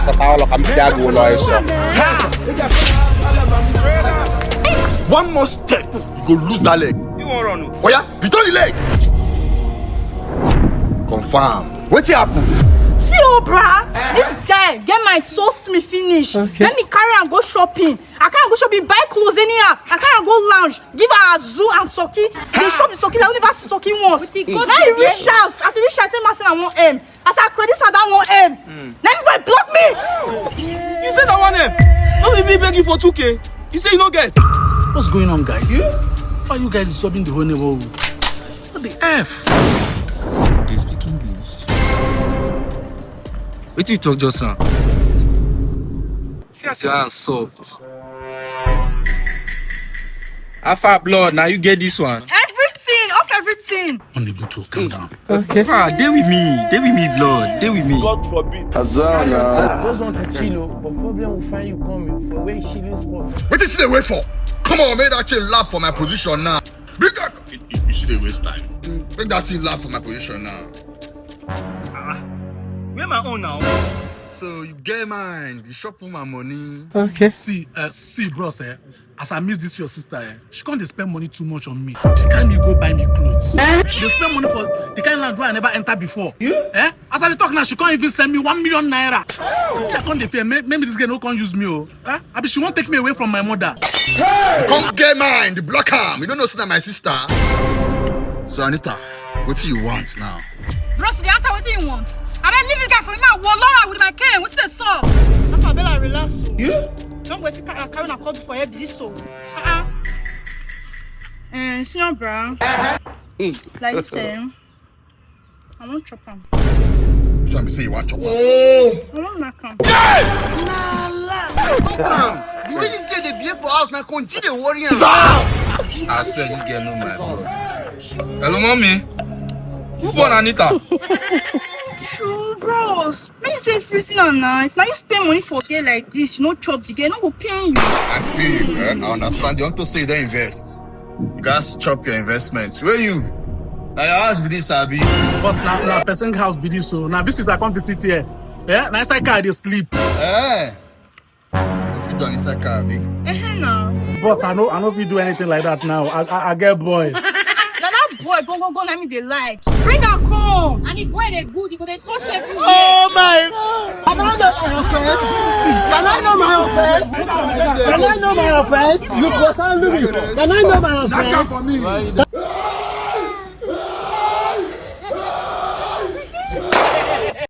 masataolo kampiago lo eso. One more step, you go lose that leg. You won't run. Oh yeah, return the leg. Confirm. What's happen? See, oh, brah, this guy get my sauce me finish. Okay. Let me carry and go shopping. I can't go shopping, buy clothes anyhow. I can't go lounge, give her a zoo and socky. They shop the socky, like never see socky once. Now he reach out. As he reach out, say Marcel I want M. As I credit her that one M. Now this boy block me. You said I want him. Not me beg you for 2K. You say you don't get. What's going on, guys? Why are you guys disturbing the whole neighborhood? What the F? They speak English. Wait till you talk just now. See as your hands soft. Alpha blood, now you get this one. Everything, off everything. Unable to calm down. Alpha, they with me, blood. They with me. God forbid. Just want to chill, but problem will find you coming for where chilling spot. What did you wait for? Come on, make that thing laugh for my position now. Make that. You should waste time. Make that thing laugh for my position now. Where my own now? So you get mine. You shop for my money. See, bros, as I miss this your sister, she can't spend money too much on me. She can't go buy me clothes. She spend money for the kind of land where I never entered before. As I talk now, she can't even send me 1 million naira. I can't fear. Maybe this girl no can't use me. I mean, she won't take me away from my mother. Come get mine. The block arm. You don't know that my sister. So Anita, what do you want now? Bros, the answer what you want. I mean, leave this guy for me now. Wallah with my cane. What's the song? That's Bella, relax. Don't wait to carry a call for you. This so. Senior bra. Like this, I want chop him. So say you want chop. I want knock him. The way this girl they behave for us now, continue worrying. I swear this girl know my blood. Hello, mommy. Who born Anita? True, bros. Make you say freezing on now. If now you spend money for a girl like this, you know chop the girl, no go pay you. I feel you, man. I understand. You want to say you don't invest. You guys chop your investment. Where you? Now your house be this, Abi. Boss, now person house be this so. Now this is I come visit here. Yeah, now inside car they sleep. Eh. If you done inside car, Abi. Now. Boss, I know if you do anything like that now, I get boy. Now that boy, go, let me they like. Bring her come. And the boy they good, he go they touch everywhere. Oh my God! Can I know my offense? Can I know my offense? You go sound me. Can I know my offense?